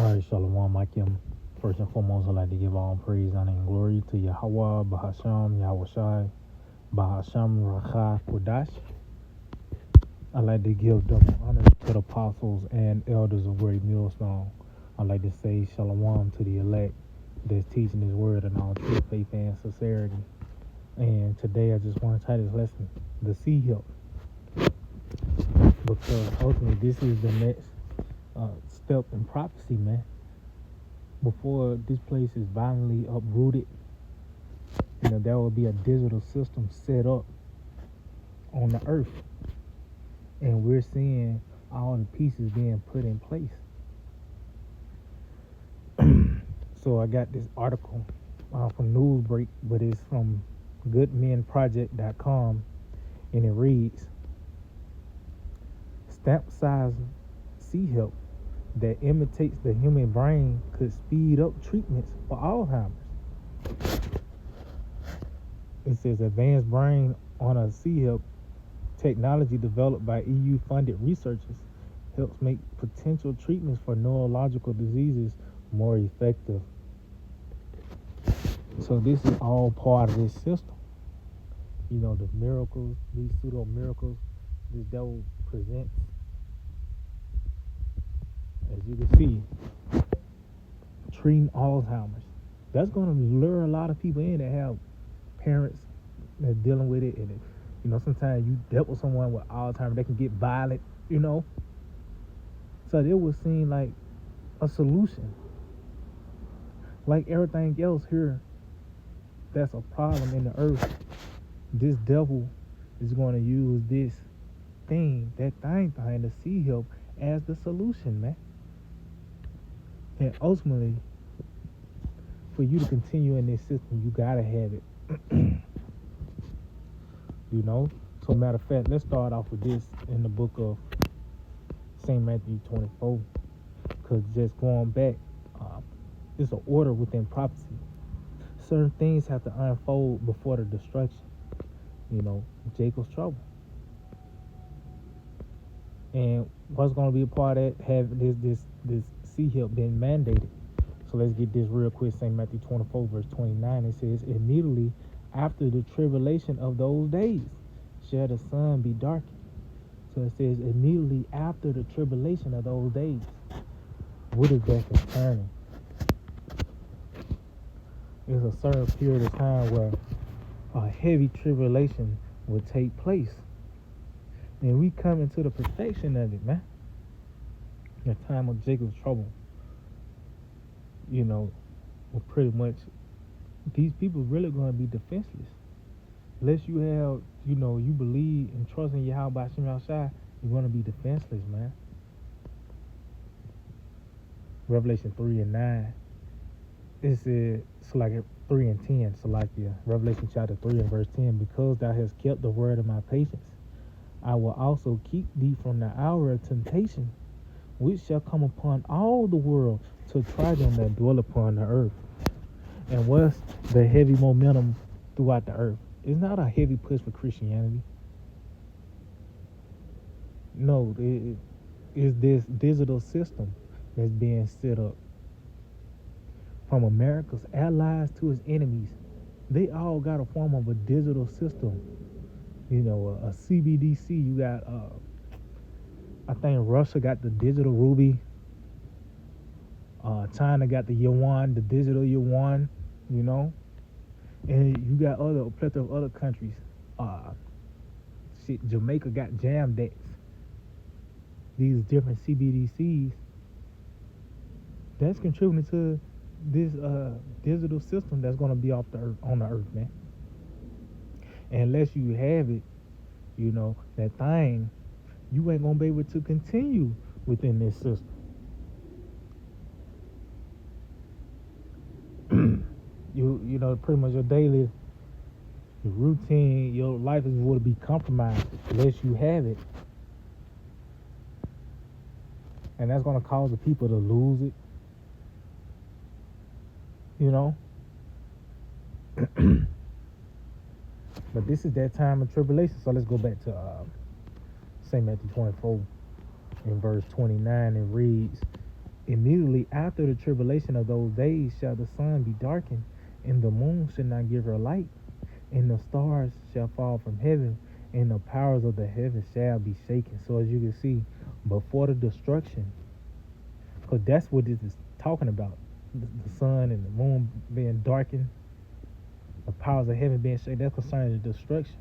All right, Shalom, Akim. First and foremost, I'd like to give all praise, honor, and glory to Yahweh, Bahasham, Yahushai, Bahasham, Racha, Kodash. I'd like to give double honors to the apostles and elders of Great Millstone. I'd like to say Shalom to the elect that's teaching His word in all true faith and sincerity. And today I just want to title this lesson, The Sea Help. Because ultimately this is the next step in prophecy, man. Before this place is violently uprooted, there will be a digital system set up on the earth, and we're seeing all the pieces being put in place. So I got this article from Newsbreak, but it's from goodmenproject.com, and it reads, stamp-sized sea help that imitates the human brain could speed up treatments for Alzheimer's. It says advanced brain on a sea help technology developed by EU-funded researchers helps make potential treatments for neurological diseases more effective. So this is all part of this system. The miracles, these pseudo miracles this devil presents. As you can see, treating Alzheimer's. That's going to lure a lot of people in that have parents that are dealing with it. And sometimes you dealt with someone with Alzheimer's, they can get violent, So it would seem like a solution. Like everything else here that's a problem in the earth, this devil is going to use this thing, the sea help, as the solution, man. And ultimately, for you to continue in this system, you gotta have it. So matter of fact, let's start off with this in the book of St. Matthew 24, because just going back, it's an order within prophecy. Certain things have to unfold before the destruction. Jacob's trouble. And what's going to be a part of that, have this sea help been mandated. So let's get this real quick. St. Matthew 24 verse 29, it says, immediately after the tribulation of those days shall the sun be darkened. So it says immediately after the tribulation of those days. What is that concerning? It's a certain period of time where a heavy tribulation will take place. And we come into the perfection of it, man. The time of Jacob's trouble. Pretty much these people really going to be defenseless. Unless you have, you believe and trust in Yahweh by Shem Shai, you're going to be defenseless, man. Revelation 3 and 9. It says, Salakia 3 and 10, Salakia. Revelation chapter 3 and verse 10. Because thou hast kept the word of my patience, I will also keep thee from the hour of temptation, which shall come upon all the world to try them that dwell upon the earth. And what's the heavy momentum throughout the earth? It's not a heavy push for Christianity. No, it is this digital system that's being set up. From America's allies to its enemies, they all got a form of a digital system. A CBDC. You got, I think Russia got the digital ruby. China got the yuan, the digital yuan. And you got a plethora of other countries. Jamaica got Jamdex. These different CBDCs. That's contributing to this digital system that's going to be on the earth, man. And unless you have it, that thing, you ain't going to be able to continue within this system. Pretty much your daily routine, your life is going to be compromised unless you have it. And that's going to cause the people to lose it. But this is that time of tribulation. So let's go back to St. Matthew 24 in verse 29. It reads, Immediately after the tribulation of those days shall the sun be darkened, and the moon shall not give her light, and the stars shall fall from heaven, and the powers of the heavens shall be shaken. So as you can see, before the destruction, because that's what this is talking about, the sun and the moon being darkened, the powers of heaven being shaken, that's concerning the destruction.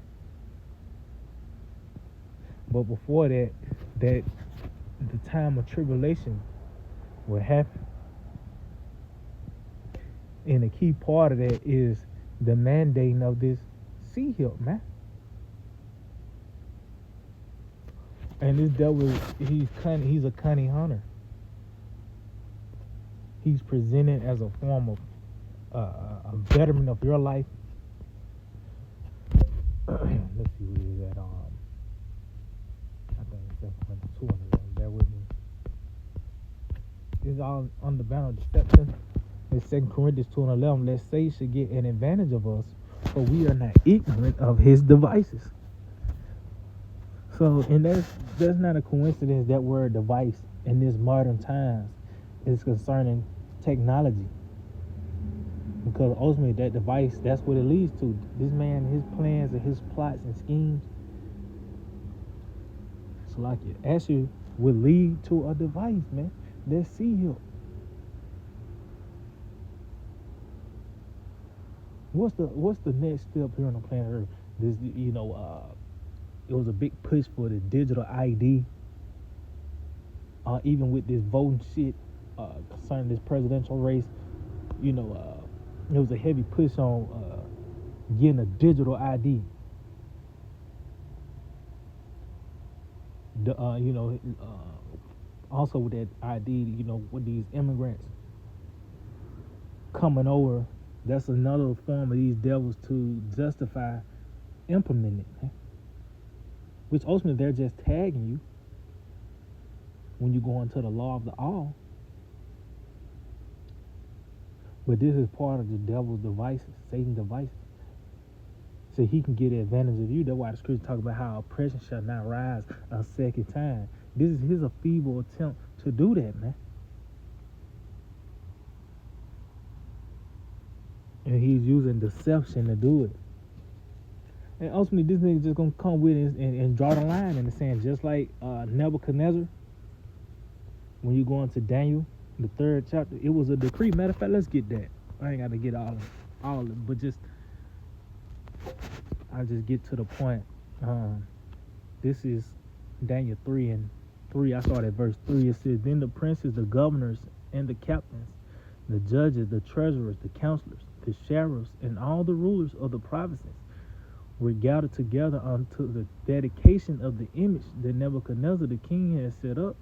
But before that, that the time of tribulation will happen. And a key part of that is the mandating of this sea hill, man. And this devil, he's cunning. He's a cunning hunter. He's presented as a form of a betterment of your life. Let's see where he's at. I think it's 2 Corinthians. Bear with me. It's all on the banner of deception. In 2 Corinthians 2:11, lest Satan should get an advantage of us, for we are not ignorant of his devices. So, and that's not a coincidence. That word device in this modern times is concerning technology, because ultimately that device, that's what it leads to. This man, his plans and his plots and schemes, so like it actually would lead to a device, man. Let's see here. What's the next step here on the planet Earth? This, it was a big push for the digital ID. Even with this voting shit concerning this presidential race, it was a heavy push on getting a digital ID. Also with that ID, with these immigrants coming over, that's another form of these devils to justify implementing it, man. Which ultimately they're just tagging you when you go into the law of the all. But this is part of the devil's devices, Satan's devices. So he can get advantage of you. That's why the scripture talk about how oppression shall not rise a second time. This is his feeble attempt to do that, man. And he's using deception to do it. And ultimately, this nigga just gonna come with it and draw the line in the sand, just like Nebuchadnezzar. When you go into Daniel, the 3rd chapter, it was a decree. Matter of fact, let's get that. I ain't got to get all of it, but I'll just get to the point. This is Daniel 3:3. I started at verse 3. It says, then the princes, the governors, and the captains, the judges, the treasurers, the counselors, the sheriffs, and all the rulers of the provinces were gathered together unto the dedication of the image that Nebuchadnezzar the king had set up,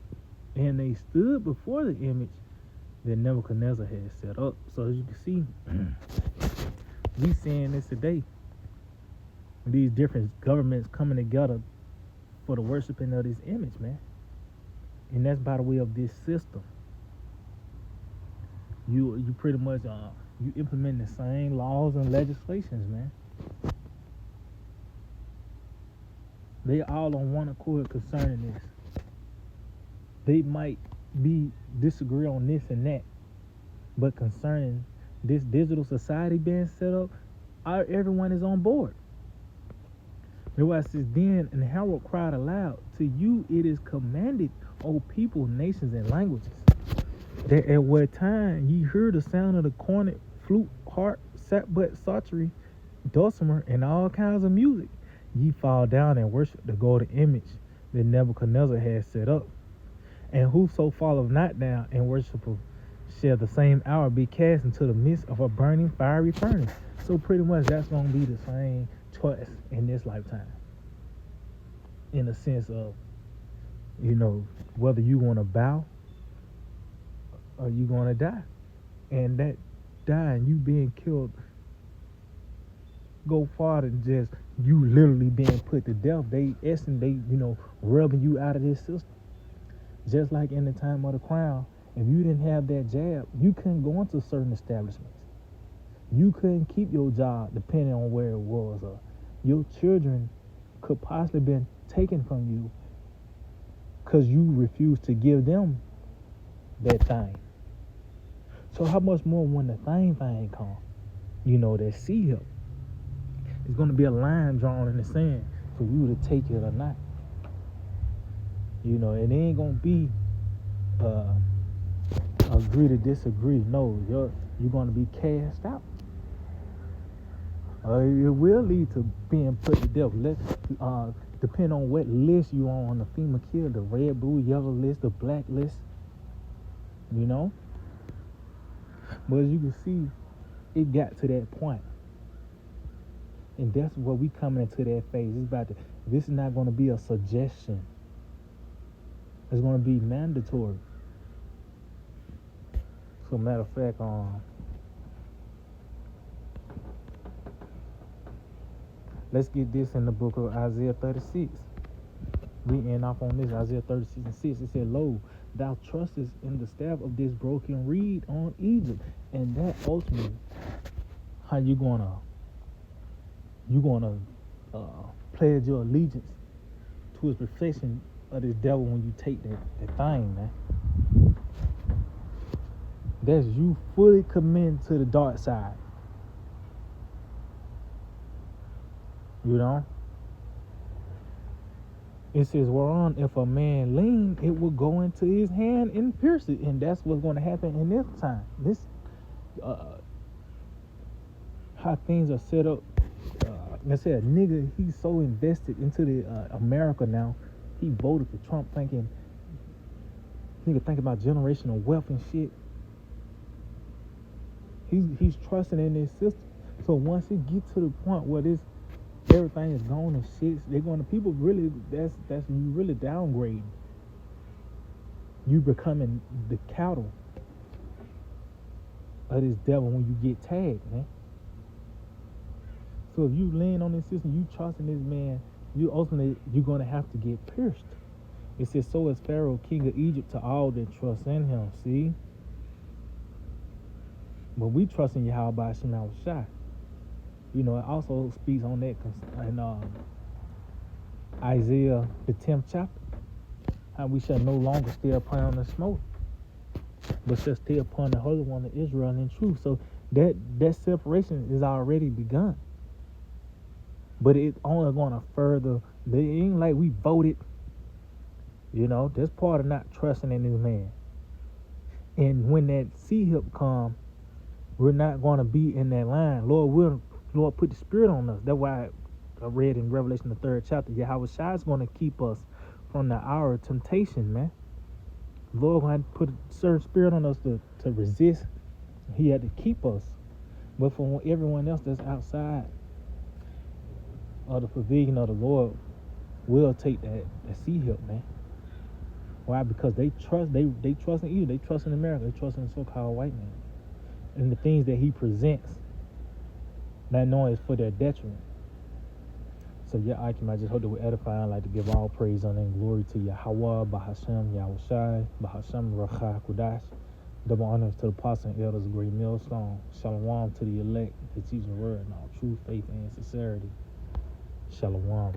and they stood before the image that Nebuchadnezzar had set up. So as you can see, we seeing this today. These different governments coming together for the worshiping of this image, man. And that's by the way of this system. You pretty much you implement the same laws and legislations, man. They all on one accord concerning this. They might disagree on this and that, but concerning this digital society being set up, everyone is on board. That's why it says, then and Harold cried aloud, to you it is commanded, O people, nations, and languages, that at what time ye hear the sound of the cornet, flute, harp, sackbut, psaltery, dulcimer, and all kinds of music, ye fall down and worship the golden image that Nebuchadnezzar had set up. And whoso falleth not down and worshipeth shall the same hour be cast into the midst of a burning fiery furnace. So pretty much that's going to be the same choice in this lifetime. In the sense of, whether you want to bow or you going to die. And that dying, you being killed, go farther than just you literally being put to death. They rubbing you out of this system. Just like in the time of the crown, if you didn't have that jab, you couldn't go into certain establishments. You couldn't keep your job depending on where it was. Or your children could possibly been taken from you because you refused to give them that thing. So how much more when the thing come? That sea help. It's gonna be a line drawn in the sand for you to take it or not. It ain't gonna be uh, agree to disagree. No, you're gonna be cast out. It will lead to being put to death. Depend on what list you on the FEMA kill, the red, blue, yellow list, the black list. But as you can see, it got to that point. And that's where we coming into that phase. This is not going to be a suggestion. It's going to be mandatory. So matter of fact, let's get this in the book of Isaiah 36. We end off on this, Isaiah 36 and 6. It said, Lo, thou trustest in the staff of this broken reed on Egypt. And that ultimately, how you gonna pledge your allegiance to his reflection of this devil when you take that thing, man. That's you fully committing to the dark side. It says, whereon if a man lean, it will go into his hand and pierce it. And that's what's going to happen in this time. This, how things are set up. Let's say a nigga, he's so invested into the America now. He voted for Trump thinking about generational wealth and shit. He's trusting in this system. So once it gets to the point where everything is gone and shit, people really, that's you really downgrading. You becoming the cattle of this devil when you get tagged, man. So if you lean on this system, you trusting this man, you're gonna have to get pierced. It says, so is Pharaoh, king of Egypt, to all that trust in him. See? But we trust in Yahweh by Hashem Shai. It also speaks on that in Isaiah, the 10th chapter. How we shall no longer stay upon the smoke, but shall stay upon the Holy One of Israel in truth. So that separation is already begun. But it's only going to further. It ain't like we voted. That's part of not trusting in this man. And when that sea help come, we're not going to be in that line. Lord put the Spirit on us. That's why I read in Revelation the 3rd chapter, Yahweh Shai is going to keep us from the hour of temptation, man. Lord had to put a certain spirit on us to resist. He had to keep us. But for everyone else that's outside of the pavilion of the Lord, will take that sea help, man. Why? Because they trust in you. They trust in America. They trust in the so-called white man. And the things that he presents, not knowing it's for their detriment. So I just hope that we edify. I'd like to give all praise, honor, and glory to Yahweh, Bahashem, Yahushai, Bahashem, Rachah, Kudash. Double honors to the apostles and elders of Great Millstone. Shalom to the elect, the teaching word in all true faith and sincerity. Shalom.